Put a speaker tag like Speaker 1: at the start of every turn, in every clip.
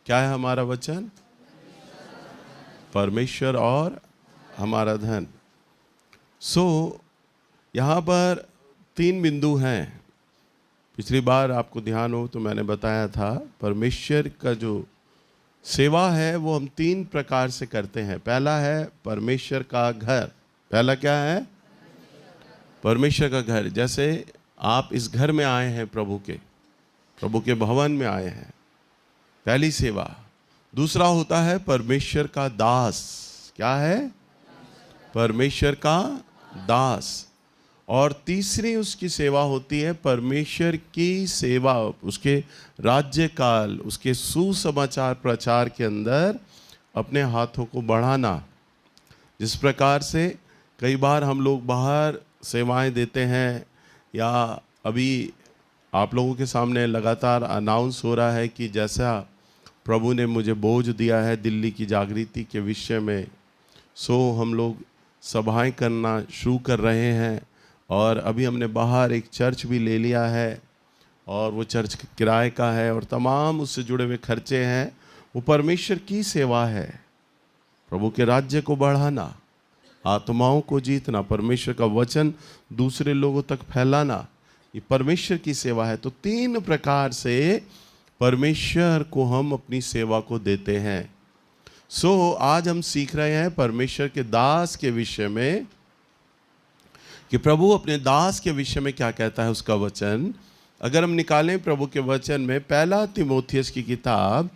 Speaker 1: क्या है हमारा वचन? परमेश्वर और हमारा धन। यहाँ पर 3 बिंदु हैं। पिछली बार आपको ध्यान हो तो मैंने बताया था परमेश्वर का जो सेवा है वो हम 3 प्रकार से करते हैं। पहला है परमेश्वर का घर। पहला क्या है? परमेश्वर का घर। जैसे आप इस घर में आए हैं, प्रभु के भवन में आए हैं, पहली सेवा। दूसरा होता है परमेश्वर का दास। क्या है? परमेश्वर का दास। और तीसरी उसकी सेवा होती है परमेश्वर की सेवा, उसके राज्य काल, उसके सुसमाचार प्रचार के अंदर अपने हाथों को बढ़ाना। जिस प्रकार से कई बार हम लोग बाहर सेवाएं देते हैं, या अभी आप लोगों के सामने लगातार अनाउंस हो रहा है कि जैसा प्रभु ने मुझे बोझ दिया है दिल्ली की जागृति के विषय में, सो हम लोग सभाएं करना शुरू कर रहे हैं। और अभी हमने बाहर एक चर्च भी ले लिया है, और वो चर्च किराए का है, और तमाम उससे जुड़े हुए खर्चे हैं। वो परमेश्वर की सेवा है, प्रभु के राज्य को बढ़ाना, आत्माओं को जीतना, परमेश्वर का वचन दूसरे लोगों तक फैलाना, ये परमेश्वर की सेवा है। तो 3 प्रकार से परमेश्वर को हम अपनी सेवा को देते हैं। आज हम सीख रहे हैं परमेश्वर के दास के विषय में, कि प्रभु अपने दास के विषय में क्या कहता है उसका वचन। अगर हम निकालें प्रभु के वचन में पहला तीमुथियुस की किताब,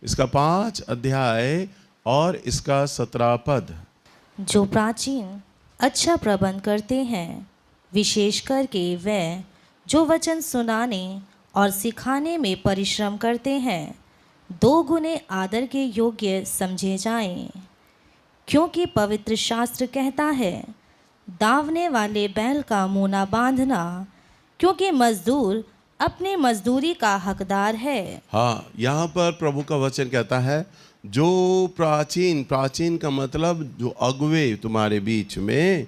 Speaker 1: इसका 5 अध्याय और इसका 17 पद।
Speaker 2: जो प्राचीन अच्छा प्रबंध करते हैं, विशेष करके वे जो वचन सुनाने और सिखाने में परिश्रम करते हैं, 2 गुने आदर के योग्य समझे जाएं। क्योंकि पवित्र शास्त्र कहता है, दावने वाले बैल का मुँह न बांधना, क्योंकि मजदूर अपने मजदूरी का हकदार है।
Speaker 1: हाँ, यहाँ पर प्रभु का वचन कहता है जो प्राचीन का मतलब जो अगुवे तुम्हारे बीच में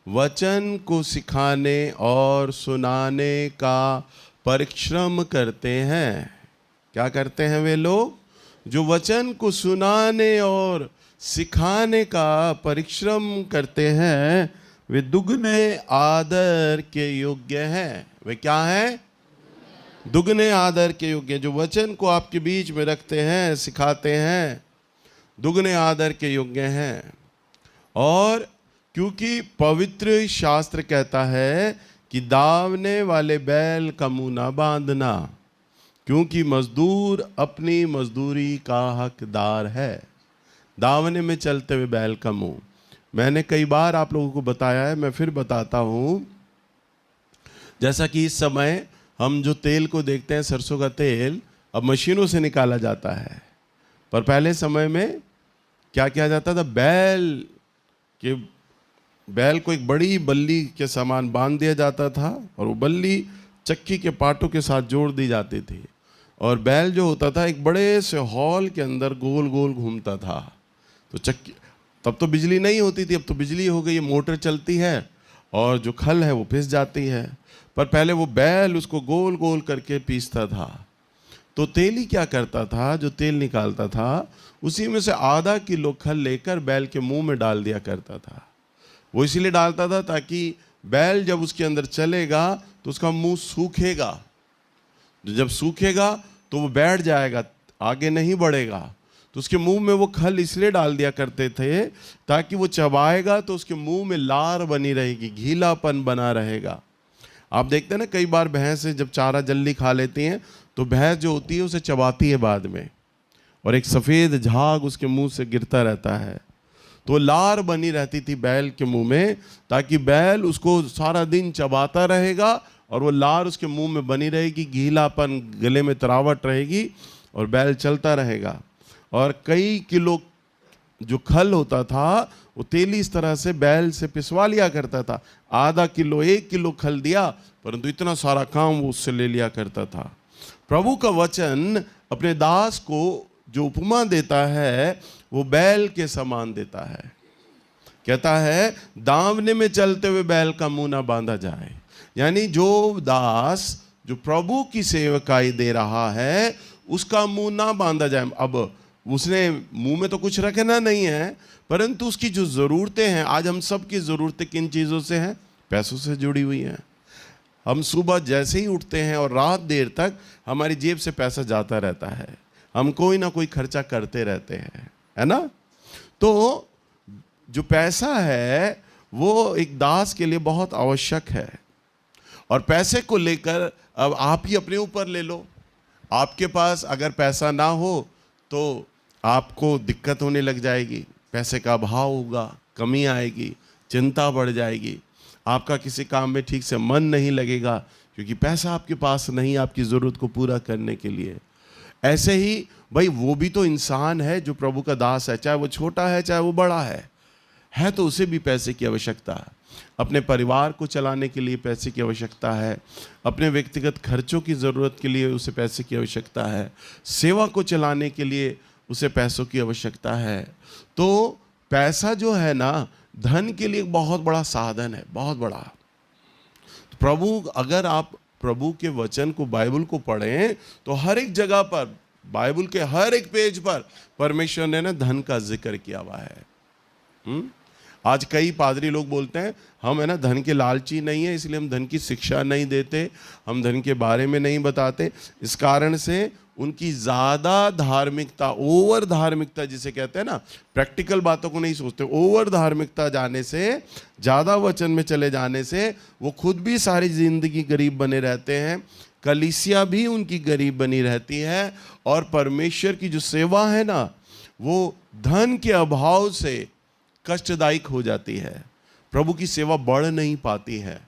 Speaker 1: वचन को सिखाने और सुनाने का परिश्रम करते हैं। क्या करते हैं वे लोग? जो वचन को सुनाने और सिखाने का परिश्रम करते हैं, वे दुगने आदर के योग्य हैं। वे क्या हैं? दुगने आदर के योग्य। जो वचन को आपके बीच में रखते हैं, सिखाते हैं, दुगने आदर के योग्य हैं। और क्योंकि पवित्र शास्त्र कहता है कि दावने वाले बैल का मुंह ना बांधना, क्योंकि मजदूर अपनी मजदूरी का हकदार है। दावने में चलते हुए बैल का मुंह, मैंने कई बार आप लोगों को बताया है, मैं फिर बताता हूँ। जैसा कि इस समय हम जो तेल को देखते हैं, सरसों का तेल, अब मशीनों से निकाला जाता है, पर पहले समय में क्या किया जाता था? बैल को एक बड़ी बल्ली के समान बांध दिया जाता था, और वो बल्ली चक्की के पाटों के साथ जोड़ दी जाती थी, और बैल जो होता था एक बड़े से हॉल के अंदर गोल गोल घूमता था। तो चक्की, तब तो बिजली नहीं होती थी, अब तो बिजली हो गई, मोटर चलती है और जो खल है वो पिस जाती है, पर पहले वो बैल उसको गोल गोल करके पीसता था। तो तेली क्या करता था? जो तेल निकालता था उसी में से आधा किलो खल लेकर बैल के मुंह में डाल दिया करता था। वो इसीलिए डालता था ताकि बैल जब उसके अंदर चलेगा तो उसका मुंह सूखेगा, जब सूखेगा तो वो बैठ जाएगा, आगे नहीं बढ़ेगा। तो उसके मुंह में वो खल इसलिए डाल दिया करते थे ताकि वो चबाएगा तो उसके मुंह में लार बनी रहेगी, गीलापन बना रहेगा। आप देखते हैं ना, कई बार भैंसें जब चारा जल्दी खा लेती हैं तो भैंस जो होती है उसे चबाती है बाद में, और एक सफ़ेद झाग उसके मुंह से गिरता रहता है। तो लार बनी रहती थी बैल के मुंह में, ताकि बैल उसको सारा दिन चबाता रहेगा और वो लार उसके मुंह में बनी रहेगी, गीलापन, गले में तरावट रहेगी, और बैल चलता रहेगा। और कई किलो जो खल होता था वो तेली इस तरह से बैल से पिसवा लिया करता था। आधा किलो, 1 किलो खल दिया, परंतु इतना सारा काम वो उससे ले लिया करता था। प्रभु का वचन अपने दास को जो उपमा देता है वो बैल के समान देता है। कहता है दावने में चलते हुए बैल का मुंह ना बांधा जाए। यानी जो दास जो प्रभु की सेवकाई दे रहा है उसका मुंह ना बांधा जाए। अब उसने मुंह में तो कुछ रखना नहीं है, परंतु उसकी जो ज़रूरतें हैं, आज हम सब की ज़रूरतें किन चीज़ों से हैं? पैसों से जुड़ी हुई हैं। हम सुबह जैसे ही उठते हैं और रात देर तक हमारी जेब से पैसा जाता रहता है, हम कोई ना कोई खर्चा करते रहते हैं, है ना? तो जो पैसा है वो एक दास के लिए बहुत आवश्यक है। और पैसे को लेकर अब आप ही अपने ऊपर ले लो। आपके पास अगर पैसा ना हो तो आपको दिक्कत होने लग जाएगी, पैसे का अभाव होगा, कमी आएगी, चिंता बढ़ जाएगी, आपका किसी काम में ठीक से मन नहीं लगेगा, क्योंकि पैसा आपके पास नहीं आपकी ज़रूरत को पूरा करने के लिए। ऐसे ही भाई वो भी तो इंसान है जो प्रभु का दास है, चाहे वो छोटा है चाहे वो बड़ा है तो उसे भी पैसे की आवश्यकता है। अपने परिवार को चलाने के लिए पैसे की आवश्यकता है, अपने व्यक्तिगत खर्चों की ज़रूरत के लिए उसे पैसे की आवश्यकता है, सेवा को चलाने के लिए उसे पैसों की आवश्यकता है। तो पैसा जो है ना, धन के लिए एक बहुत बड़ा साधन है, बहुत बड़ा। तो प्रभु, अगर आप प्रभु के वचन को, बाइबल को पढ़ें तो हर एक जगह पर, बाइबल के हर एक पेज पर परमेश्वर ने ना धन का जिक्र किया हुआ है। आज कई पादरी लोग बोलते हैं हम है ना धन के लालची नहीं है, इसलिए हम धन की शिक्षा नहीं देते, हम धन के बारे में नहीं बताते। इस कारण से उनकी ज़्यादा धार्मिकता, ओवर धार्मिकता जिसे कहते हैं ना, प्रैक्टिकल बातों को नहीं सोचते, ओवर धार्मिकता जाने से, ज़्यादा वचन में चले जाने से वो खुद भी सारी ज़िंदगी गरीब बने रहते हैं, कलीसिया भी उनकी गरीब बनी रहती है, और परमेश्वर की जो सेवा है ना वो धन के अभाव से कष्टदायक हो जाती है, प्रभु की सेवा बढ़ नहीं पाती है।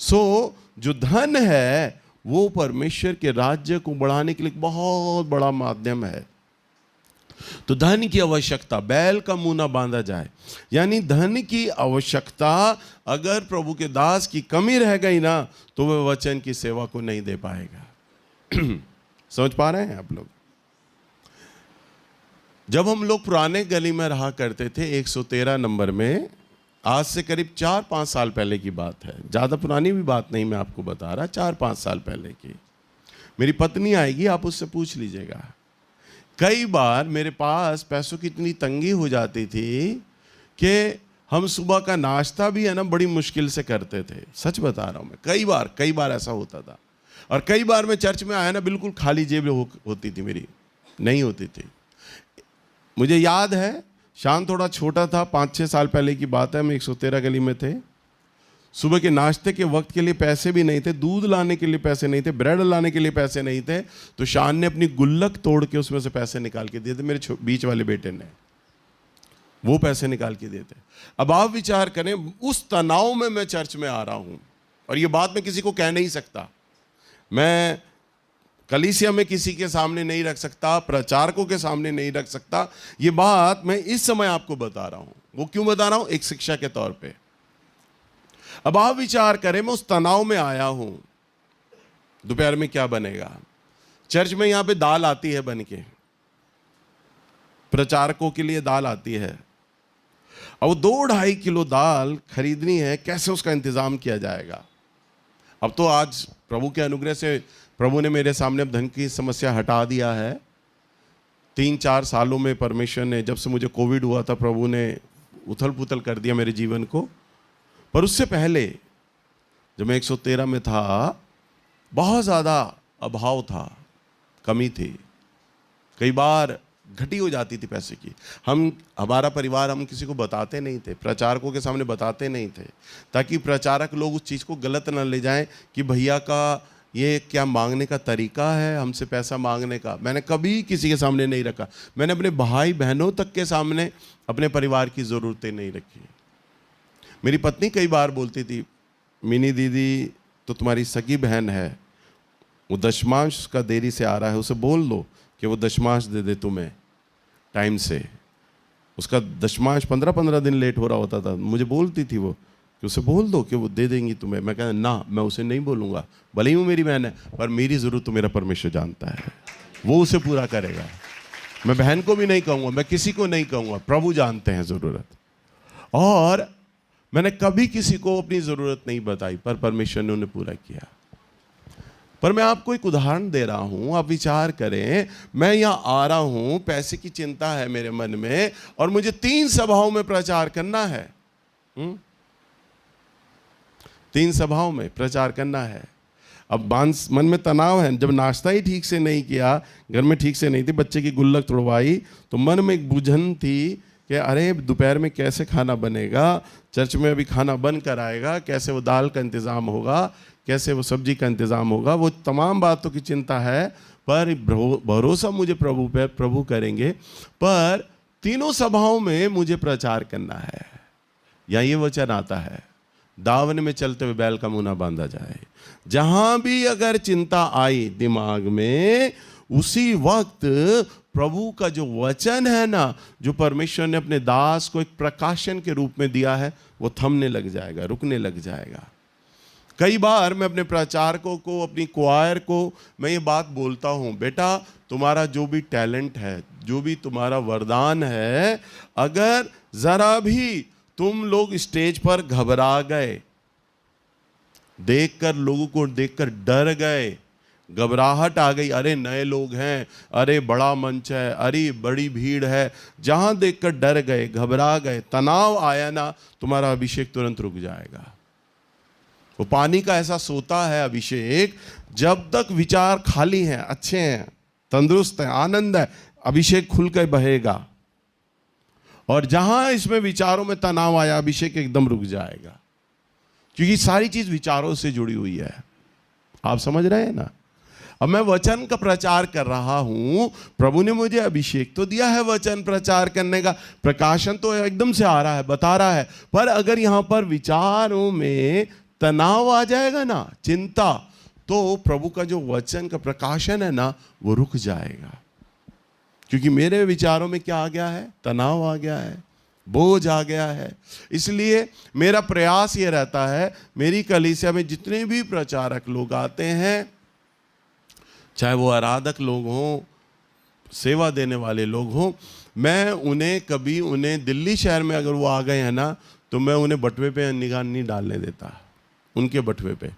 Speaker 1: जो धन है वो परमेश्वर के राज्य को बढ़ाने के लिए बहुत बड़ा माध्यम है। तो धन की आवश्यकता, बैल का मुंह ना बांधा जाए, यानी धन की आवश्यकता अगर प्रभु के दास की कमी रह गई ना तो वह वचन की सेवा को नहीं दे पाएगा। समझ पा रहे हैं आप लोग? जब हम लोग पुराने गली में रहा करते थे 113 नंबर में, आज से करीब 4-5 साल पहले की बात है, ज़्यादा पुरानी भी बात नहीं मैं आपको बता रहा, 4-5 साल पहले की। मेरी पत्नी आएगी, आप उससे पूछ लीजिएगा। कई बार मेरे पास पैसों की इतनी तंगी हो जाती थी कि हम सुबह का नाश्ता भी है ना बड़ी मुश्किल से करते थे, सच बता रहा हूँ मैं। कई बार ऐसा होता था। और कई बार मैं चर्च में आया ना, बिल्कुल खाली जेब होती थी मेरी, नहीं होती थी। मुझे याद है, शान थोड़ा छोटा था, 5-6 साल पहले की बात है, मैं 113 गली में थे। सुबह के नाश्ते के वक्त के लिए पैसे भी नहीं थे, दूध लाने के लिए पैसे नहीं थे, ब्रेड लाने के लिए पैसे नहीं थे, तो शान ने अपनी गुल्लक तोड़ के उसमें से पैसे निकाल के दिए थे। मेरे बीच वाले बेटे ने वो पैसे निकाल के दिए थे। अब आप विचार करें, उस तनाव में मैं चर्च में आ रहा हूं, और ये बात मैं किसी को कह नहीं सकता, मैं कलीसिया में किसी के सामने नहीं रख सकता, प्रचारकों के सामने नहीं रख सकता। ये बात मैं इस समय आपको बता रहा हूं। वो क्यों बता रहा हूं? एक शिक्षा के तौर पे। अब आप विचार करें, मैं उस तनाव में आया हूं, दोपहर में क्या बनेगा? चर्च में यहां पे दाल आती है बन के, प्रचारकों के लिए दाल आती है, अब 2-2.5 किलो दाल खरीदनी है, कैसे उसका इंतजाम किया जाएगा? अब तो आज प्रभु के अनुग्रह से प्रभु ने मेरे सामने अब धन की समस्या हटा दिया है। 3-4 सालों में परमेश्वर ने, जब से मुझे कोविड हुआ था, प्रभु ने उथल पुथल कर दिया मेरे जीवन को। पर उससे पहले जब मैं 113 में था, बहुत ज़्यादा अभाव था, कमी थी, कई बार घटी हो जाती थी पैसे की। हमारा परिवार, हम किसी को बताते नहीं थे, प्रचारकों के सामने बताते नहीं थे, ताकि प्रचारक लोग उस चीज़ को गलत ना ले जाएं कि भैया का ये क्या मांगने का तरीका है, हमसे पैसा मांगने का। मैंने कभी किसी के सामने नहीं रखा। मैंने अपने भाई बहनों तक के सामने अपने परिवार की ज़रूरतें नहीं रखी। मेरी पत्नी कई बार बोलती थी, मिनी दीदी तो तुम्हारी सगी बहन है, वो दशमांश का देरी से आ रहा है, उसे बोल दो कि वो दशमांश दे दे तुम्हें टाइम से। उसका दशमांश 15-15 दिन लेट हो रहा होता था, मुझे बोलती थी वो कि उसे बोल दो कि वो दे देंगी तुम्हें। मैं कहता ना, मैं उसे नहीं बोलूँगा, भले ही वो मेरी बहन है, पर मेरी ज़रूरत तो मेरा परमेश्वर जानता है, वो उसे पूरा करेगा। मैं बहन को भी नहीं कहूँगा, मैं किसी को नहीं कहूँगा, प्रभु जानते हैं ज़रूरत। और मैंने कभी किसी को अपनी ज़रूरत नहीं बताई, पर परमेश्वर ने उन्हें पूरा किया। पर मैं आपको एक उदाहरण दे रहा हूं, आप विचार करें, मैं यहां आ रहा हूं, पैसे की चिंता है मेरे मन में और मुझे 3 सभाओं में प्रचार करना है। 3 सभाओं में प्रचार करना है। अब मन में तनाव है, जब नाश्ता ही ठीक से नहीं किया, घर में ठीक से नहीं थी, बच्चे की गुल्लक तोड़वाई, तो मन में एक बुझन थी कि अरे दोपहर में कैसे खाना बनेगा, चर्च में अभी खाना बन कर आएगा, कैसे वो दाल का इंतज़ाम होगा, कैसे वो सब्जी का इंतज़ाम होगा, वो तमाम बातों की चिंता है। पर भरोसा मुझे प्रभु पे, प्रभु करेंगे। पर तीनों सभाओं में मुझे प्रचार करना है। या ये वचन आता है, दावने में चलते हुए बैल का मुंह ना बांधा जाए। जहां भी अगर चिंता आई दिमाग में, उसी वक्त प्रभु का जो वचन है ना, जो परमेश्वर ने अपने दास को एक प्रकाशन के रूप में दिया है, वो थमने लग जाएगा, रुकने लग जाएगा। कई बार मैं अपने प्रचारकों को, अपनी क्वायर को मैं ये बात बोलता हूँ, बेटा तुम्हारा जो भी टैलेंट है, जो भी तुम्हारा वरदान है, अगर जरा भी तुम लोग स्टेज पर घबरा गए, देखकर, लोगों को देखकर डर गए, घबराहट आ गई, अरे नए लोग हैं, अरे बड़ा मंच है, अरे बड़ी भीड़ है, जहां देखकर डर गए, घबरा गए, तनाव आया ना, तुम्हारा अभिषेक तुरंत रुक जाएगा। वो पानी का ऐसा सोता है अभिषेक, जब तक विचार खाली हैं, अच्छे हैं, तंदुरुस्त हैं, आनंद है, अभिषेक खुलकर बहेगा। और जहां इसमें विचारों में तनाव आया, अभिषेक एकदम रुक जाएगा, क्योंकि सारी चीज विचारों से जुड़ी हुई है। आप समझ रहे हैं ना? अब मैं वचन का प्रचार कर रहा हूं, प्रभु ने मुझे अभिषेक तो दिया है वचन प्रचार करने का, प्रकाशन तो एकदम से आ रहा है, बता रहा है, पर अगर यहां पर विचारों में तनाव आ जाएगा ना, चिंता, तो प्रभु का जो वचन का प्रकाशन है ना, वो रुक जाएगा। क्योंकि मेरे विचारों में क्या आ गया है? तनाव आ गया है, बोझ आ गया है। इसलिए मेरा प्रयास ये रहता है, मेरी कलीसिया में जितने भी प्रचारक लोग आते हैं, चाहे वो आराधक लोग हों, सेवा देने वाले लोग हों, मैं उन्हें दिल्ली शहर में अगर वो आ गए हैं ना, तो मैं उन्हें बटुए पे निगाह नहीं डालने देता। उनके बटुए पे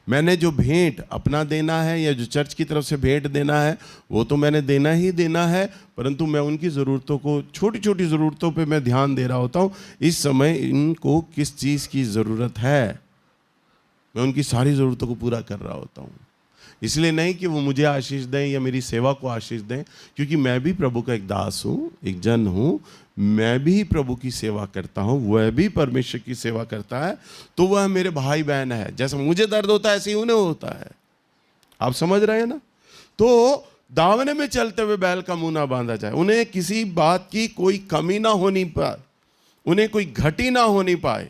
Speaker 1: मैंने जो भेंट अपना देना है या जो चर्च की तरफ से भेंट देना है, वो तो मैंने देना ही देना है, परंतु मैं उनकी ज़रूरतों को, छोटी छोटी ज़रूरतों पे मैं ध्यान दे रहा होता हूँ। इस समय इनको किस चीज़ की ज़रूरत है, मैं उनकी सारी ज़रूरतों को पूरा कर रहा होता हूँ। इसलिए नहीं कि वो मुझे आशीष दें या मेरी सेवा को आशीष दें, क्योंकि मैं भी प्रभु का एक दास हूँ, एक जन हूँ, मैं भी प्रभु की सेवा करता हूँ, वह भी परमेश्वर की सेवा करता है, तो वह मेरे भाई बहन है। जैसे मुझे दर्द होता है, ऐसे ही उन्हें होता है। आप समझ रहे हैं ना? तो दावने में चलते हुए बैल का मुंह ना बांधा जाए, उन्हें किसी बात की कोई कमी ना होनी पाए, उन्हें कोई घटी ना होनी पाए।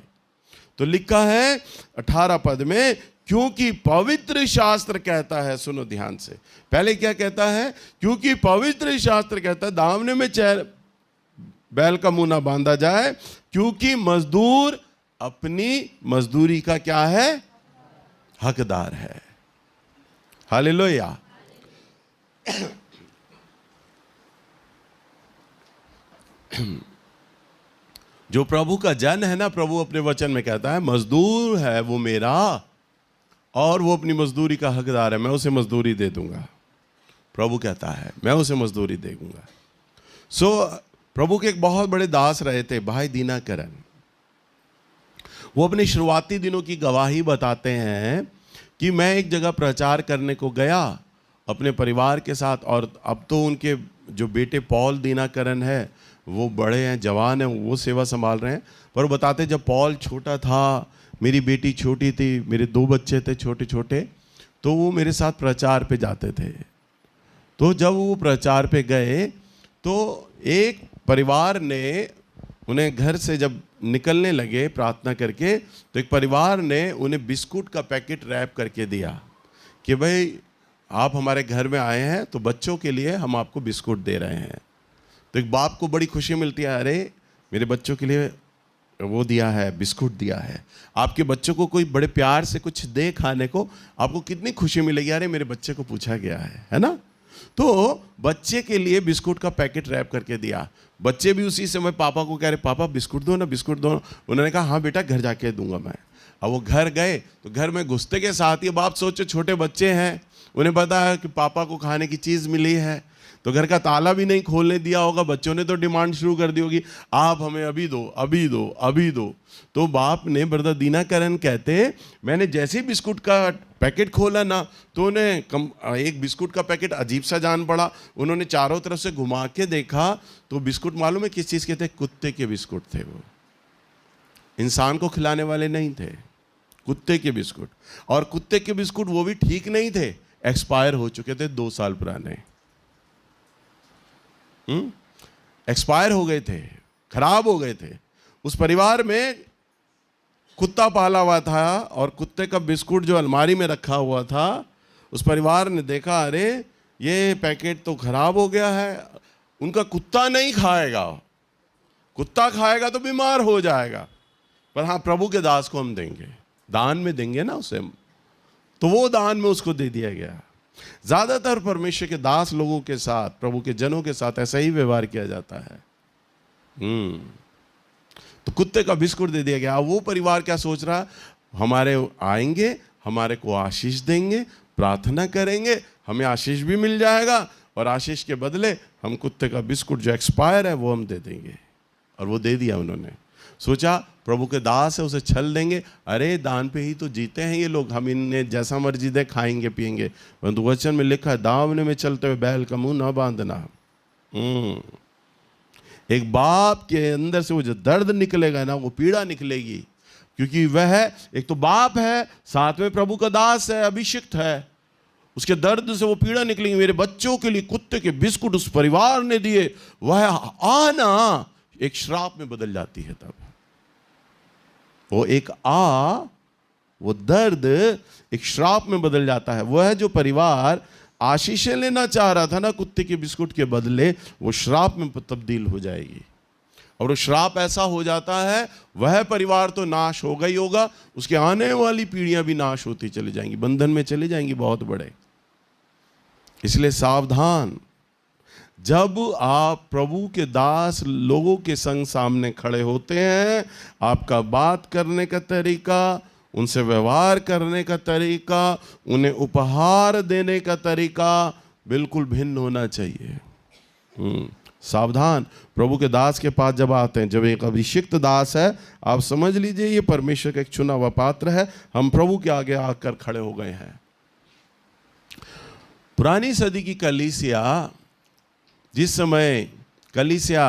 Speaker 1: तो लिखा है 18 पद में, क्योंकि पवित्र शास्त्र कहता है, सुनो ध्यान से, पहले क्या कहता है? क्योंकि पवित्र शास्त्र कहता है दावने में बैल का मुंह ना बांधा जाए, क्योंकि मजदूर अपनी मजदूरी का क्या है? हकदार है। हालेलुया। जो प्रभु का जन है ना, प्रभु अपने वचन में कहता है मजदूर है वो मेरा, और वो अपनी मजदूरी का हकदार है, मैं उसे मजदूरी दे दूंगा। प्रभु कहता है मैं उसे मजदूरी दे दूंगा। प्रभु के एक बहुत बड़े दास रहे थे, भाई दीनाकरण। वो अपने शुरुआती दिनों की गवाही बताते हैं कि मैं एक जगह प्रचार करने को गया अपने परिवार के साथ, और अब तो उनके जो बेटे पॉल दीनाकरण है वो बड़े हैं, जवान हैं, वो सेवा संभाल रहे हैं। पर वो बताते जब पॉल छोटा था, मेरी बेटी छोटी थी, मेरे 2 बच्चे थे छोटे छोटे, तो वो मेरे साथ प्रचार पे जाते थे। तो जब वो प्रचार पे गए तो एक परिवार ने उन्हें, घर से जब निकलने लगे प्रार्थना करके, तो एक परिवार ने उन्हें बिस्कुट का पैकेट रैप करके दिया कि भाई आप हमारे घर में आए हैं तो बच्चों के लिए हम आपको बिस्कुट दे रहे हैं। तो एक बाप को बड़ी खुशी मिलती है, अरे मेरे बच्चों के लिए वो दिया है, बिस्कुट दिया है। आपके बच्चों को कोई बड़े प्यार से कुछ दे खाने को, आपको कितनी खुशी मिलेगी, अरे मेरे बच्चे को पूछा गया है ना? तो बच्चे के लिए बिस्कुट का पैकेट रैप करके दिया। बच्चे भी उसी समय पापा को कह रहे, पापा बिस्कुट दो ना, बिस्कुट दो। उन्होंने कहा हाँ बेटा, घर जाके दूंगा मैं। अब वो घर गए तो घर में घुसते के साथ ही, बाप सोचे छोटे बच्चे हैं, उन्हें पता है कि पापा को खाने की चीज़ मिली है, तो घर का ताला भी नहीं खोलने दिया होगा। बच्चों ने तो डिमांड शुरू कर दी होगी, आप हमें अभी दो, अभी दो, अभी दो। तो बाप ने, ब्रदर दीनाकरण कहते, मैंने जैसे ही बिस्कुट का पैकेट खोला ना, तो उन्हें एक बिस्कुट का पैकेट अजीब सा जान पड़ा। उन्होंने चारों तरफ से घुमा के देखा, तो बिस्कुट मालूम है किस चीज़ के थे? कुत्ते के बिस्कुट थे। वो इंसान को खिलाने वाले नहीं थे, कुत्ते के बिस्कुट। और कुत्ते के बिस्कुट वो भी ठीक नहीं थे, एक्सपायर हो चुके थे, 2 साल पुराने। एक्सपायर हो गए थे, खराब हो गए थे। उस परिवार में कुत्ता पाला हुआ था, और कुत्ते का बिस्कुट जो अलमारी में रखा हुआ था, उस परिवार ने देखा, अरे ये पैकेट तो खराब हो गया है। उनका कुत्ता नहीं खाएगा, कुत्ता खाएगा तो बीमार हो जाएगा, पर हाँ प्रभु के दास को हम देंगे, दान में देंगे ना उसे। तो वो दान में उसको दे दिया गया। ज्यादातर परमेश्वर के दास लोगों के साथ, प्रभु के जनों के साथ ऐसा ही व्यवहार किया जाता है। तो कुत्ते का बिस्कुट दे दिया गया। अब वो परिवार क्या सोच रहा? हमारे आएंगे, हमारे को आशीष देंगे, प्रार्थना करेंगे, हमें आशीष भी मिल जाएगा, और आशीष के बदले हम कुत्ते का बिस्कुट जो एक्सपायर है वो हम दे देंगे। और वो दे दिया उन्होंने। सोचा प्रभु के दास है, उसे छल देंगे। अरे दान पे ही तो जीते हैं ये लोग, हम इन्हें जैसा मर्जी दे खाएंगे पिएंगे। परंतु वचन में लिखा है, दावने में चलते हुए बैल का मुंह न बांधना। एक बाप के अंदर से वो जो दर्द निकलेगा ना, वो पीड़ा निकलेगी, क्योंकि वह एक तो बाप है, साथ में प्रभु का दास है, अभिषिक्त है। उसके दर्द से वो पीड़ा निकलेगी। मेरे बच्चों के लिए कुत्ते के बिस्कुट उस परिवार ने दिए, वह आना एक श्राप में बदल जाती है। तब वो एक वो दर्द एक श्राप में बदल जाता है। वह जो परिवार आशीषें लेना चाह रहा था ना कुत्ते के बिस्कुट के बदले, वो श्राप में तब्दील हो जाएगी। और वो श्राप ऐसा हो जाता है, वह परिवार तो नाश होगा ही होगा, उसके आने वाली पीढ़ियां भी नाश होती चली जाएंगी, बंधन में चली जाएंगी बहुत बड़े। इसलिए सावधान, जब आप प्रभु के दास लोगों के संग सामने खड़े होते हैं, आपका बात करने का तरीका, उनसे व्यवहार करने का तरीका, उन्हें उपहार देने का तरीका बिल्कुल भिन्न होना चाहिए। सावधान, प्रभु के दास के पास जब आते हैं, जब एक अभिषिक्त दास है, आप समझ लीजिए ये परमेश्वर का एक चुना हुआ पात्र है। हम प्रभु के आगे आकर खड़े हो गए हैं। पुरानी सदी की कलीसिया, जिस समय कलीसिया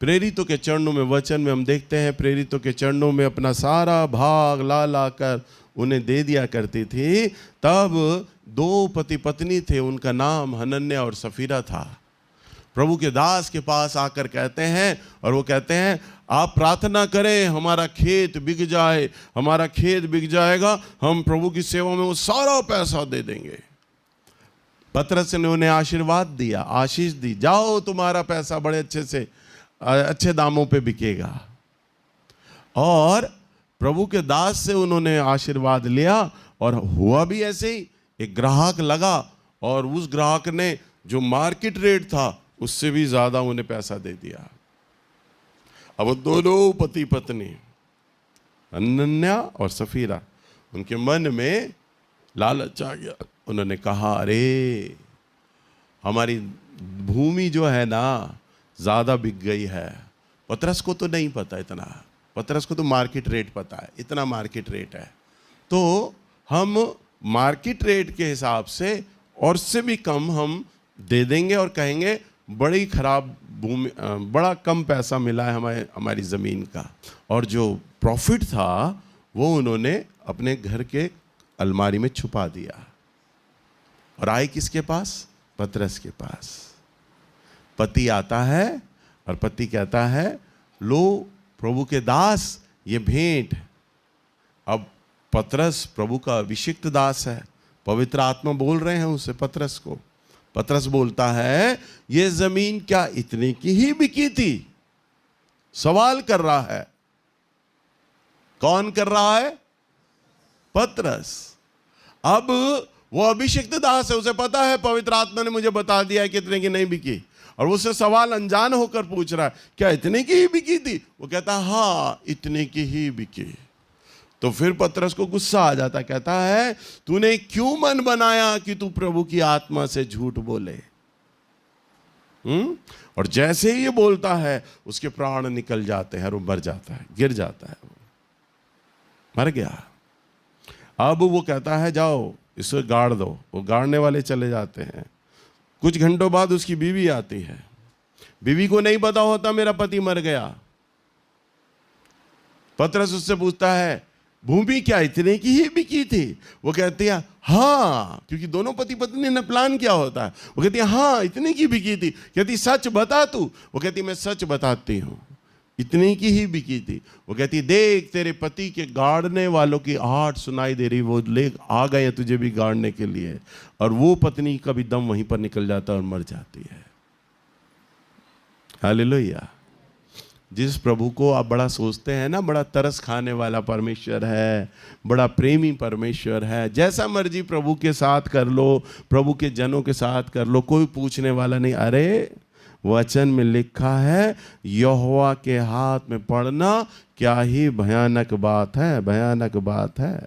Speaker 1: प्रेरितों के चरणों में, वचन में हम देखते हैं प्रेरितों के चरणों में अपना सारा भाग ला ला कर उन्हें दे दिया करती थी, तब 2 पति पत्नी थे, उनका नाम हनन्याह और सफीरा था। प्रभु के दास के पास आकर कहते हैं, और वो कहते हैं आप प्रार्थना करें हमारा खेत बिक जाए, हमारा खेत बिक जाएगा, हम प्रभु की सेवा में वो सारा पैसा दे देंगे। पतरस ने उन्हें आशीर्वाद दिया, आशीष दी, जाओ तुम्हारा पैसा बड़े अच्छे दामों पे बिकेगा। और प्रभु के दास से उन्होंने आशीर्वाद लिया, और हुआ भी ऐसे ही। एक ग्राहक लगा, और उस ग्राहक ने जो मार्केट रेट था उससे भी ज्यादा उन्हें पैसा दे दिया। अब दोनों पति पत्नी, हनन्याह और सफीरा, उनके मन में लालच आ गया। उन्होंने कहा अरे हमारी भूमि जो है ना ज़्यादा बिक गई है। पतरस को तो नहीं पता इतना, पतरस को तो मार्केट रेट पता है, इतना मार्केट रेट है, तो हम मार्केट रेट के हिसाब से और से भी कम हम दे देंगे, और कहेंगे बड़ी खराब भूमि, बड़ा कम पैसा मिला है हमारी ज़मीन का। और जो प्रॉफिट था वो उन्होंने अपने घर के अलमारी में छुपा दिया। और आए किसके पास? पतरस के पास। पति आता है और पति कहता है लो प्रभु के दास, ये भेंट। अब पतरस प्रभु का अभिषिक्त दास है, पवित्र आत्मा बोल रहे हैं उसे, पतरस को। पतरस बोलता है ये जमीन क्या इतने की ही बिकी थी? सवाल कर रहा है। कौन कर रहा है? पतरस। अब वो अभिषिक्त दास है, उसे पता है पवित्र आत्मा ने मुझे बता दिया है कि इतने की नहीं बिकी, और उससे सवाल अनजान होकर पूछ रहा है क्या इतने की ही बिकी थी? वो कहता है हाँ इतने की ही बिकी। तो फिर पतरस को गुस्सा आ जाता, कहता है तूने क्यों मन बनाया कि तू प्रभु की आत्मा से झूठ बोले। और जैसे ही ये बोलता है उसके प्राण निकल जाते हैं और वो मर जाता है, गिर जाता है, वो मर गया। अब वो कहता है जाओ इसे गाड़ दो। वो गाड़ने वाले चले जाते हैं। कुछ घंटों बाद उसकी बीवी आती है। बीवी को नहीं पता होता मेरा पति मर गया। पतरस उससे पूछता है भूमि क्या इतने की ही बिकी थी? वो कहती है हाँ, क्योंकि दोनों पति पत्नी ने प्लान किया होता है। वो कहती है हाँ इतने की बिकी थी। कहती सच बता तू। वो कहती मैं सच बताती हूँ, इतनी की ही बिकी थी। वो कहती देख तेरे पति के गाड़ने वालों की आहट सुनाई दे रही, वो ले आ गए तुझे भी गाड़ने के लिए। और वो पत्नी का भी दम वहीं पर निकल जाता है और मर जाती है। हालेलुया। जिस प्रभु को आप बड़ा सोचते हैं ना, बड़ा तरस खाने वाला परमेश्वर है, बड़ा प्रेमी परमेश्वर है। जैसा मर्जी प्रभु के साथ कर लो, प्रभु के जनों के साथ कर लो, कोई पूछने वाला नहीं। अरे वचन में लिखा है यहोवा के हाथ में पड़ना क्या ही भयानक बात है, भयानक बात है।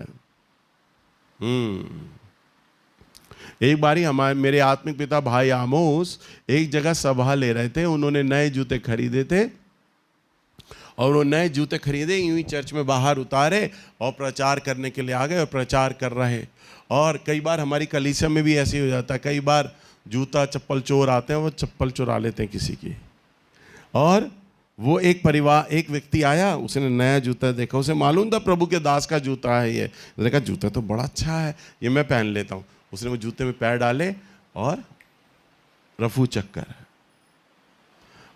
Speaker 1: एक बारी मेरे आत्मिक पिता भाई आमोस एक जगह सभा ले रहे थे। उन्होंने नए जूते खरीदे थे और वो नए जूते खरीदे, यूं ही चर्च में बाहर उतारे और प्रचार करने के लिए आ गए और प्रचार कर रहे। और कई बार हमारी कलीसिया में भी ऐसे ही हो जाता है, कई बार जूता चप्पल चोर आते हैं, वो चप्पल चुरा लेते हैं किसी की। और वो एक व्यक्ति आया, उसने नया जूता देखा, उसे मालूम था प्रभु के दास का जूता है ये। उसने कहा जूता तो बड़ा अच्छा है, ये मैं पहन लेता हूँ। उसने वो जूते में पैर डाले और रफू चक्कर।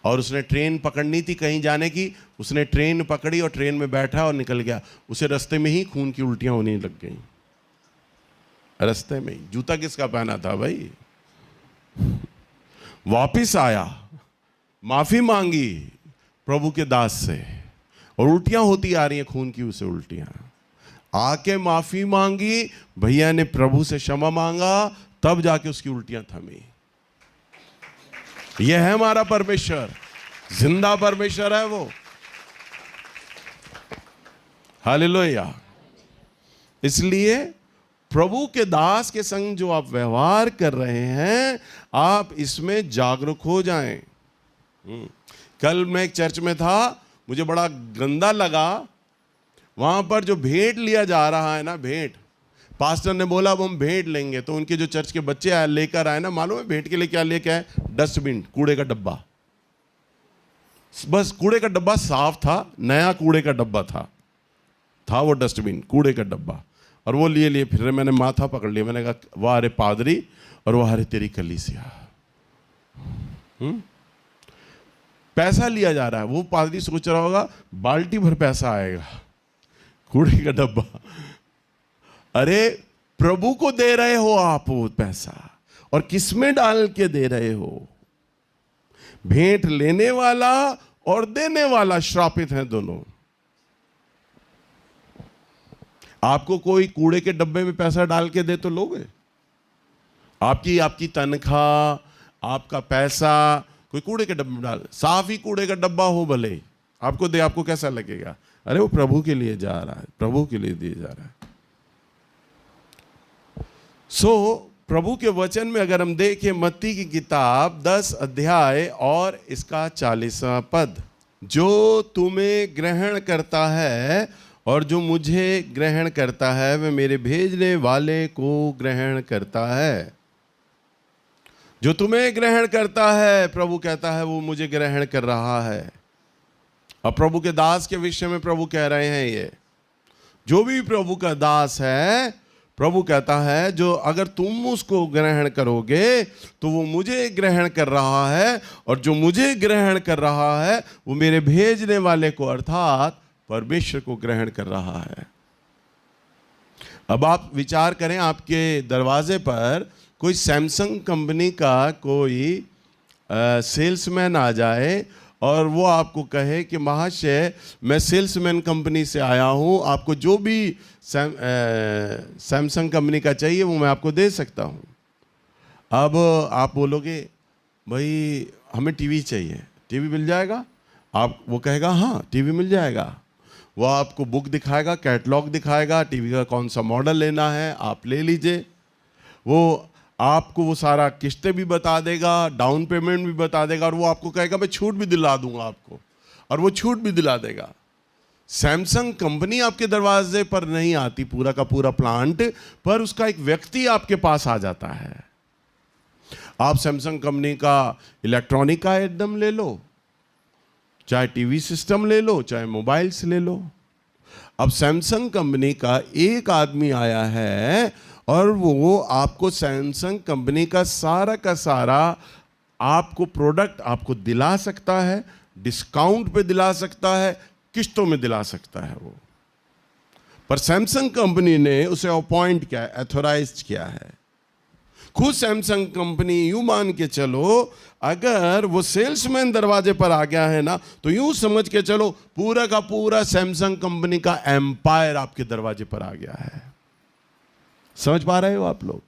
Speaker 1: और उसने ट्रेन पकड़नी थी कहीं जाने की, उसने ट्रेन पकड़ी और ट्रेन में बैठा और निकल गया। उसे रास्ते में ही खून की उल्टियां होने लग गई, रास्ते में ही। जूता किसका पहना था भाई? वापिस आया, माफी मांगी प्रभु के दास से, और उल्टियां होती आ रही हैं, खून की उसे उल्टियां। आके माफी मांगी, भैया ने प्रभु से क्षमा मांगा, तब जाके उसकी उल्टियां थमी। यह है हमारा परमेश्वर, जिंदा परमेश्वर है वो। हालेलुया। इसलिए प्रभु के दास के संग जो आप व्यवहार कर रहे हैं, आप इसमें जागरूक हो जाएं। कल मैं एक चर्च में था, मुझे बड़ा गंदा लगा। वहां पर जो भेंट लिया जा रहा है ना, भेंट, पास्टर ने बोला अब हम भेंट लेंगे। तो उनके जो चर्च के बच्चे लेकर आए ना, मालूम है भेंट के लिए क्या लेके आए? डस्टबिन, कूड़े का डब्बा। बस कूड़े का डब्बा साफ था, नया कूड़े का डब्बा था वो डस्टबिन, कूड़े का डब्बा। और वो लिए फिर मैंने माथा पकड़ लिया। मैंने कहा वाह रे पादरी, और वाह रे तेरी कलीसिया। पैसा लिया जा रहा है। वो पादरी सोच रहा होगा बाल्टी भर पैसा आएगा, कूड़े का डब्बा। अरे प्रभु को दे रहे हो आप वो पैसा, और किसमें डाल के दे रहे हो? भेंट लेने वाला और देने वाला श्रापित हैं दोनों। आपको कोई कूड़े के डब्बे में पैसा डाल के दे तो लोगे? आपकी तनख्वाह, आपका पैसा कोई कूड़े के डब्बे में डाल, साफ ही कूड़े का डब्बा हो भले, आपको दे, आपको कैसा लगेगा? अरे वो प्रभु के लिए जा रहा है, प्रभु के लिए दिया जा रहा है। प्रभु के वचन में अगर हम देखें, मत्ती की किताब 10 अध्याय और इसका 40वां पद, जो तुम्हें ग्रहण करता है और जो मुझे ग्रहण करता है वह मेरे भेजने वाले को ग्रहण करता है। जो तुम्हें ग्रहण करता है, प्रभु कहता है, वो मुझे ग्रहण कर रहा है। और प्रभु के दास के विषय में प्रभु कह रहे हैं, ये जो भी प्रभु का दास है, प्रभु कहता है जो अगर तुम उसको ग्रहण करोगे तो वो मुझे ग्रहण कर रहा है, और जो मुझे ग्रहण कर रहा है वो मेरे भेजने वाले को अर्थात परमेश्वर को ग्रहण कर रहा है। अब आप विचार करें, आपके दरवाजे पर कोई सैमसंग कंपनी का कोई सेल्समैन आ जाए और वो आपको कहे कि महाशय मैं सेल्समैन कंपनी से आया हूँ, आपको जो भी सैमसंग कंपनी का चाहिए वो मैं आपको दे सकता हूँ। अब आप बोलोगे भाई हमें टीवी चाहिए, टीवी मिल जाएगा? वो कहेगा हाँ टीवी मिल जाएगा। वो आपको बुक दिखाएगा, कैटलॉग दिखाएगा, टीवी का कौन सा मॉडल लेना है आप ले लीजिए। वो आपको वो सारा किस्तें भी बता देगा, डाउन पेमेंट भी बता देगा, और वो आपको कहेगा मैं छूट भी दिला दूंगा आपको, और वो छूट भी दिला देगा। सैमसंग कंपनी आपके दरवाजे पर नहीं आती पूरा का पूरा प्लांट, पर उसका एक व्यक्ति आपके पास आ जाता है। आप सैमसंग कंपनी का इलेक्ट्रॉनिक का आइटम ले लो, चाहे टीवी सिस्टम ले लो, चाहे मोबाइल्स ले लो। अब सैमसंग कंपनी का एक आदमी आया है और वो आपको सैमसंग कंपनी का सारा आपको प्रोडक्ट आपको दिला सकता है, डिस्काउंट पे दिला सकता है, किस्तों में दिला सकता है वो। पर सैमसंग कंपनी ने उसे अपॉइंट किया, एथोराइज किया है। खुद सैमसंग कंपनी, यूं मान के चलो अगर वो सेल्समैन दरवाजे पर आ गया है ना, तो यूं समझ के चलो पूरा का पूरा सैमसंग कंपनी का एम्पायर आपके दरवाजे पर आ गया है। समझ पा रहे हो आप लोग?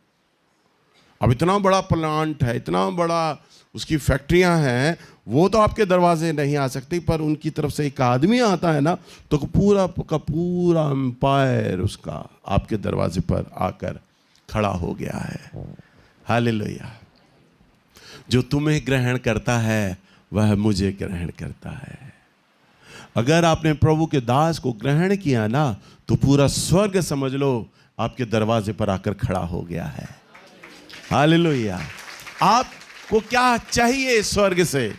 Speaker 1: अब इतना बड़ा प्लांट है, इतना बड़ा उसकी फैक्ट्रियां हैं, वो तो आपके दरवाजे नहीं आ सकती, पर उनकी तरफ से एक आदमी आता है ना, तो पूरा का पूरा एम्पायर उसका आपके दरवाजे पर आकर खड़ा हो गया है। हालेलुया। जो तुम्हें ग्रहण करता है वह मुझे ग्रहण करता है। अगर आपने प्रभु के दास को ग्रहण किया ना, तो पूरा स्वर्ग समझ लो आपके दरवाजे पर आकर खड़ा हो गया है। हालेलुया। आपको क्या चाहिए स्वर्ग से?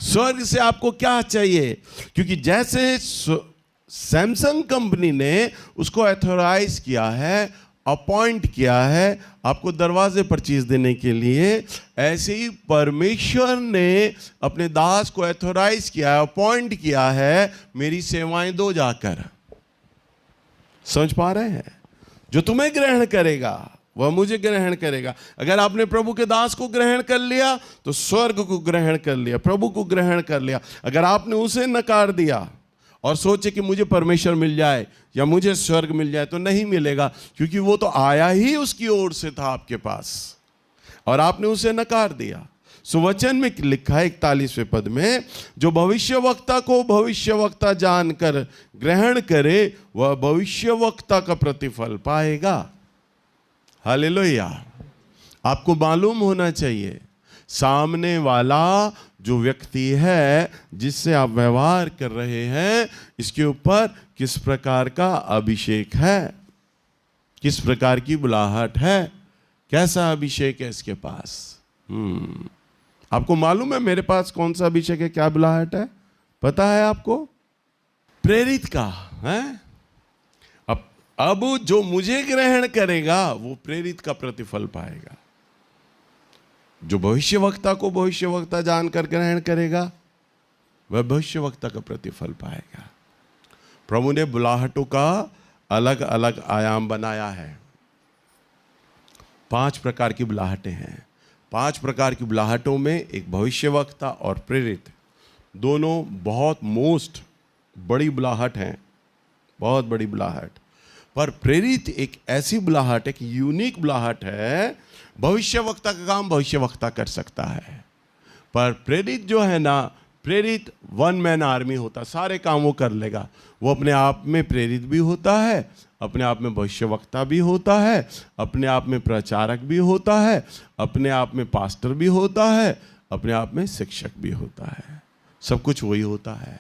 Speaker 1: स्वर्ग से आपको क्या चाहिए? क्योंकि जैसे सैमसंग कंपनी ने उसको एथोराइज किया है, अपॉइंट किया है आपको दरवाजे पर चीज देने के लिए, ऐसे ही परमेश्वर ने अपने दास को एथोराइज किया है, अपॉइंट किया है, मेरी सेवाएं दो जाकर। समझ पा रहे हैं? जो तुम्हें ग्रहण करेगा वह मुझे ग्रहण करेगा। अगर आपने प्रभु के दास को ग्रहण कर लिया तो स्वर्ग को ग्रहण कर लिया, प्रभु को ग्रहण कर लिया। अगर आपने उसे नकार दिया और सोचे कि मुझे परमेश्वर मिल जाए या मुझे स्वर्ग मिल जाए, तो नहीं मिलेगा, क्योंकि वो तो आया ही उसकी ओर से था आपके पास और आपने उसे नकार दिया। सुवचन में लिखा है 41वें पद में, जो भविष्यवक्ता को भविष्यवक्ता जानकर ग्रहण करे वह भविष्यवक्ता का प्रतिफल पाएगा। हालेलुया। आपको मालूम होना चाहिए सामने वाला जो व्यक्ति है जिससे आप व्यवहार कर रहे हैं, इसके ऊपर किस प्रकार का अभिषेक है, किस प्रकार की बुलाहट है, कैसा अभिषेक है इसके पास। आपको मालूम है मेरे पास कौन सा अभिषेक है, क्या बुलाहट है? पता है आपको? प्रेरित का है। अब जो मुझे ग्रहण करेगा वो प्रेरित का प्रतिफल पाएगा। जो भविष्यवक्ता को भविष्यवक्ता जानकर ग्रहण करेगा वह भविष्यवक्ता का प्रतिफल पाएगा। प्रभु ने बुलाहटों का अलग अलग आयाम बनाया है। 5 प्रकार की बुलाहटें हैं। 5 प्रकार की बुलाहटों में एक भविष्यवक्ता और प्रेरित, दोनों बहुत मोस्ट बड़ी बुलाहट हैं, बहुत बड़ी बुलाहट। पर प्रेरित एक ऐसी बुलाहट, एक यूनिक बुलाहट है। भविष्यवक्ता का काम भविष्यवक्ता कर सकता है, पर प्रेरित जो है ना, प्रेरित वन मैन आर्मी होता, सारे काम वो कर लेगा। वो अपने आप में प्रेरित भी होता है, अपने आप में भविष्यवक्ता भी होता है, अपने आप में प्रचारक भी होता है, अपने आप में पास्टर भी होता है, अपने आप में शिक्षक भी होता है। सब कुछ वही होता है।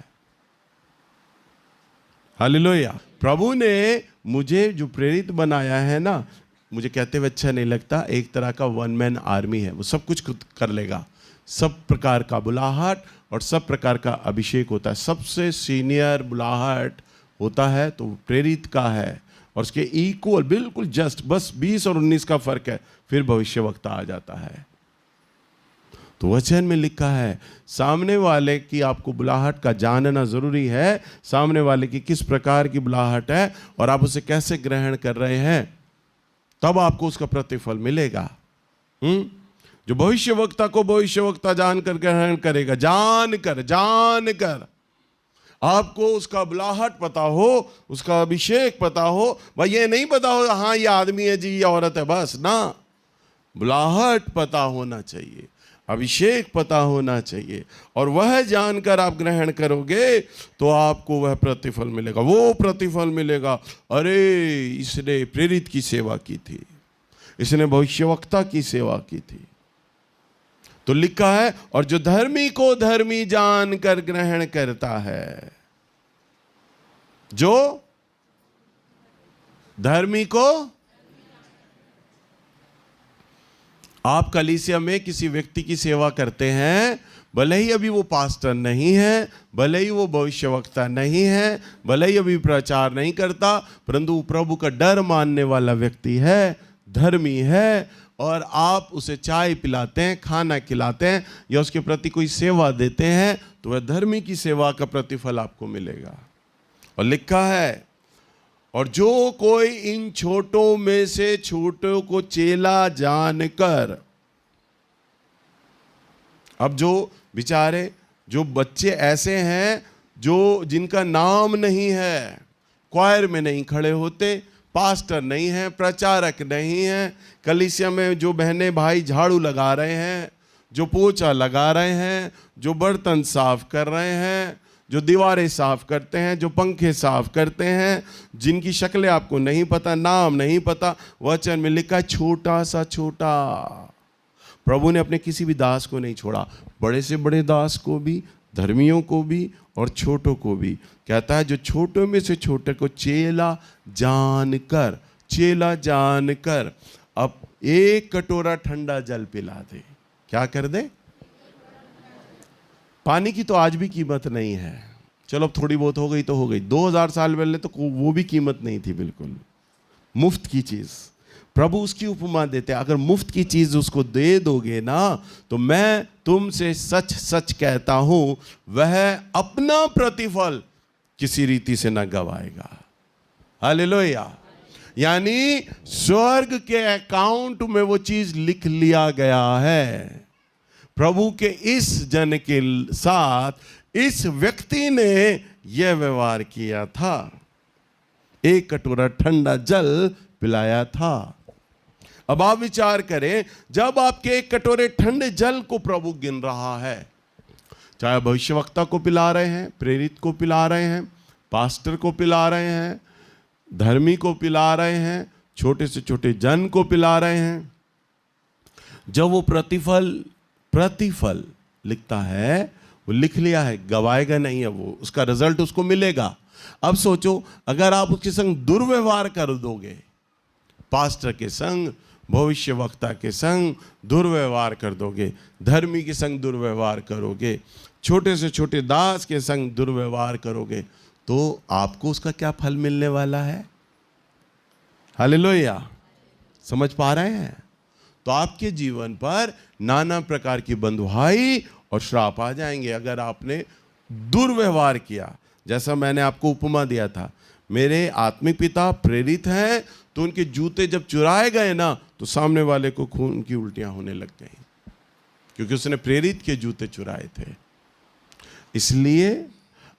Speaker 1: हालेलुया। प्रभु ने मुझे जो प्रेरित बनाया है ना, मुझे कहते हुए अच्छा नहीं लगता, एक तरह का वन मैन आर्मी है। वो सब कुछ खुद कर लेगा, सब प्रकार का बुलाहट और सब प्रकार का अभिषेक होता है। सबसे सीनियर बुलाहट होता है तो प्रेरित का है, और उसके इक्वल बिल्कुल जस्ट बस 20 और 19 का फर्क है, फिर भविष्यवक्ता आ जाता है। तो वचन में लिखा है सामने वाले की आपको बुलाहट का जानना जरूरी है, सामने वाले की किस प्रकार की बुलाहट है और आप उसे कैसे ग्रहण कर रहे हैं, तब आपको उसका प्रतिफल मिलेगा। जो भविष्यवक्ता को भविष्यवक्ता जानकर ग्रहण करेगा, जानकर आपको उसका बुलाहट पता हो, उसका अभिषेक पता हो, भाई ये नहीं पता हो हाँ ये आदमी है जी, ये औरत है, बस ना, बुलाहट पता होना चाहिए। अभिषेक पता होना चाहिए, और वह जानकर आप ग्रहण करोगे तो आपको वह प्रतिफल मिलेगा। वो प्रतिफल मिलेगा, अरे इसने प्रेरित की सेवा की थी, इसने भविष्यवक्ता की सेवा की थी। तो लिखा है, और जो धर्मी को धर्मी जानकर ग्रहण करता है, जो धर्मी को, आप कलीसिया में किसी व्यक्ति की सेवा करते हैं, भले ही अभी वो पास्टर नहीं है, भले ही वो भविष्यवक्ता नहीं है, भले ही अभी प्रचार नहीं करता, परंतु प्रभु का डर मानने वाला व्यक्ति है, धर्मी है, और आप उसे चाय पिलाते हैं, खाना खिलाते हैं, या उसके प्रति कोई सेवा देते हैं, तो वह धर्मी की सेवा का प्रतिफल आपको मिलेगा। और लिखा है, और जो कोई इन छोटों में से छोटों को चेला जानकर, अब जो बेचारे जो बच्चे ऐसे हैं जो जिनका नाम नहीं है, क्वायर में नहीं खड़े होते, पास्टर नहीं है, प्रचारक नहीं है, कलीसिया में जो बहनें भाई झाड़ू लगा रहे हैं, जो पोछा लगा रहे हैं, जो बर्तन साफ कर रहे हैं, जो दीवारें साफ करते हैं, जो पंखे साफ करते हैं, जिनकी शक्लें आपको नहीं पता, नाम नहीं पता, वचन में लिखा छोटा सा छोटा। प्रभु ने अपने किसी भी दास को नहीं छोड़ा, बड़े से बड़े दास को भी, धर्मियों को भी और छोटों को भी। कहता है जो छोटों में से छोटे को चेला जानकर, चेला जानकर अब एक कटोरा ठंडा जल पिला दे। क्या कर दे? पानी की तो आज भी कीमत नहीं है, चलो अब थोड़ी बहुत हो गई तो हो गई, 2000 साल पहले तो वो भी कीमत नहीं थी, बिल्कुल मुफ्त की चीज। प्रभु उसकी उपमा देते हैं, अगर मुफ्त की चीज उसको दे दोगे ना, तो मैं तुमसे सच सच कहता हूं वह अपना प्रतिफल किसी रीति से न गवाएगा। हालेलुया। यानी स्वर्ग के अकाउंट में वो चीज लिख लिया गया है। प्रभु के इस जन के साथ इस व्यक्ति ने यह व्यवहार किया था, एक कटोरा ठंडा जल पिलाया था। अब आप विचार करें, जब आपके एक कटोरे ठंडे जल को प्रभु गिन रहा है, चाहे भविष्यवक्ता को पिला रहे हैं, प्रेरित को पिला रहे हैं, पास्टर को पिला रहे हैं, धर्मी को पिला रहे हैं, छोटे से छोटे जन को पिला रहे हैं, जब वो प्रतिफल लिखता है, वो लिख लिया है, गवाएगा नहीं है, वो उसका रिजल्ट उसको मिलेगा। अब सोचो, अगर आप उसके संग दुर्व्यवहार कर दोगे, पास्टर के संग, भविष्यवक्ता के संग दुर्व्यवहार कर दोगे, धर्मी के संग दुर्व्यवहार करोगे, छोटे से छोटे दास के संग दुर्व्यवहार करोगे, तो आपको उसका क्या फल मिलने वाला है? हालेलुया। समझ पा रहे हैं? तो आपके जीवन पर नाना प्रकार की बंधुआई और श्राप आ जाएंगे अगर आपने दुर्व्यवहार किया। जैसा मैंने आपको उपमा दिया था, मेरे आत्मिक पिता प्रेरित हैं, तो उनके जूते जब चुराए गए ना, तो सामने वाले को खून की उल्टियां होने लग गई, क्योंकि उसने प्रेरित के जूते चुराए थे। इसलिए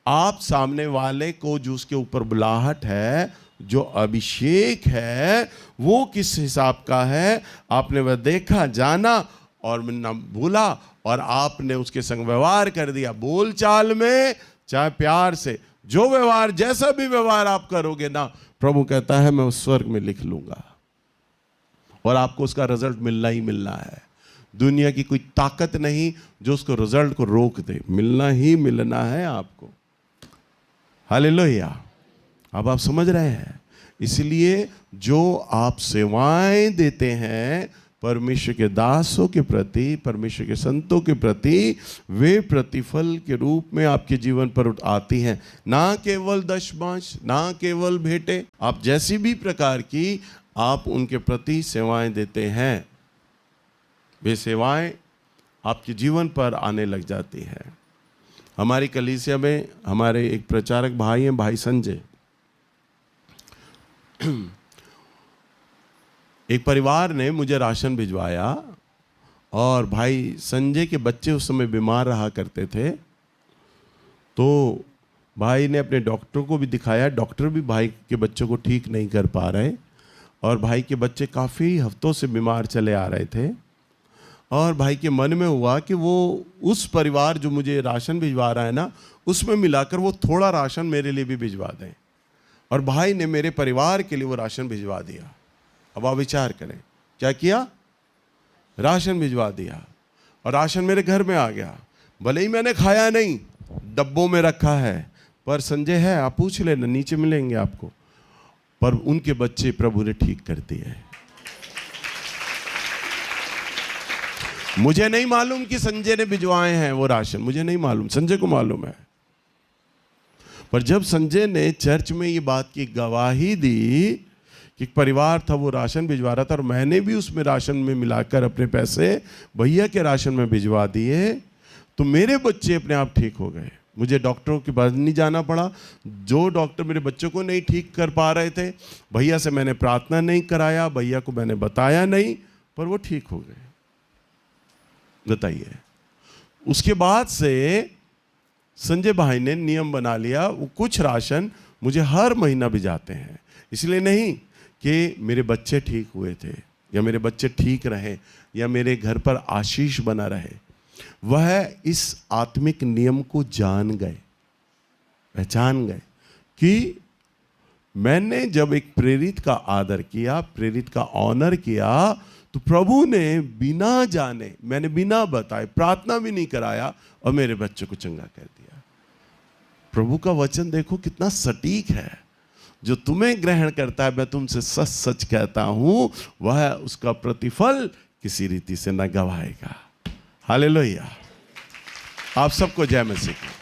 Speaker 1: आप सामने वाले को जो उसके ऊपर बुलाहट है, जो अभिषेक है, वो किस हिसाब का है, आपने वह देखा, जाना और न भूला, और आपने उसके संग व्यवहार कर दिया। बोल चाल में चाहे प्यार से, जो व्यवहार, जैसा भी व्यवहार आप करोगे ना, प्रभु कहता है मैं उस स्वर्ग में लिख लूंगा, और आपको उसका रिजल्ट मिलना ही मिलना है। दुनिया की कोई ताकत नहीं जो उसको रिजल्ट को रोक दे, मिलना ही मिलना है आपको। हालेलुया। अब आप समझ रहे हैं? इसलिए जो आप सेवाएं देते हैं परमेश्वर के दासों के प्रति, परमेश्वर के संतों के प्रति, वे प्रतिफल के रूप में आपके जीवन पर आती हैं। ना केवल दशमांश, ना केवल भेंटे, आप जैसी भी प्रकार की आप उनके प्रति सेवाएं देते हैं, वे सेवाएं आपके जीवन पर आने लग जाती हैं। हमारी कलीसिया में हमारे एक प्रचारक भाई हैं, भाई संजय। एक परिवार ने मुझे राशन भिजवाया, और भाई संजय के बच्चे उस समय बीमार रहा करते थे, तो भाई ने अपने डॉक्टर को भी दिखाया, डॉक्टर भी भाई के बच्चों को ठीक नहीं कर पा रहे, और भाई के बच्चे काफ़ी हफ्तों से बीमार चले आ रहे थे। और भाई के मन में हुआ कि वो उस परिवार जो मुझे राशन भिजवा रहा है ना, उसमें मिलाकर वो थोड़ा राशन मेरे लिए भी भिजवा दें। और भाई ने मेरे परिवार के लिए वो राशन भिजवा दिया। अब आप विचार करें, क्या किया? राशन भिजवा दिया और राशन मेरे घर में आ गया। भले ही मैंने खाया नहीं, डब्बों में रखा है, पर संजय है, आप पूछ लेना, नीचे मिलेंगे आपको। पर उनके बच्चे प्रभु ने ठीक कर दिए। मुझे नहीं मालूम कि संजय ने भिजवाए हैं वो राशन, मुझे नहीं मालूम, संजय को मालूम है। पर जब संजय ने चर्च में ये बात की गवाही दी कि परिवार था वो राशन भिजवा रहा था और मैंने भी उसमें राशन में मिलाकर अपने पैसे भैया के राशन में भिजवा दिए, तो मेरे बच्चे अपने आप ठीक हो गए। मुझे डॉक्टरों के पास नहीं जाना पड़ा। जो डॉक्टर मेरे बच्चों को नहीं ठीक कर पा रहे थे, भैया से मैंने प्रार्थना नहीं कराया, भैया को मैंने बताया नहीं, पर वो ठीक हो गए। बताइए। उसके बाद से संजय भाई ने नियम बना लिया, वो कुछ राशन मुझे हर महीना भिजाते हैं। इसलिए नहीं कि मेरे बच्चे ठीक हुए थे या मेरे बच्चे ठीक रहे या मेरे घर पर आशीष बना रहे, वह इस आत्मिक नियम को जान गए, पहचान गए कि मैंने जब एक प्रेरित का आदर किया, प्रेरित का ऑनर किया, तो प्रभु ने बिना जाने, मैंने बिना बताए, प्रार्थना भी नहीं कराया और मेरे बच्चे को चंगा कर दिया। प्रभु का वचन देखो कितना सटीक है। जो तुम्हें ग्रहण करता है, मैं तुमसे सच सच कहता हूं, वह उसका प्रतिफल किसी रीति से न गवाएगा। हालेलुया। आप सबको जय मसीह की।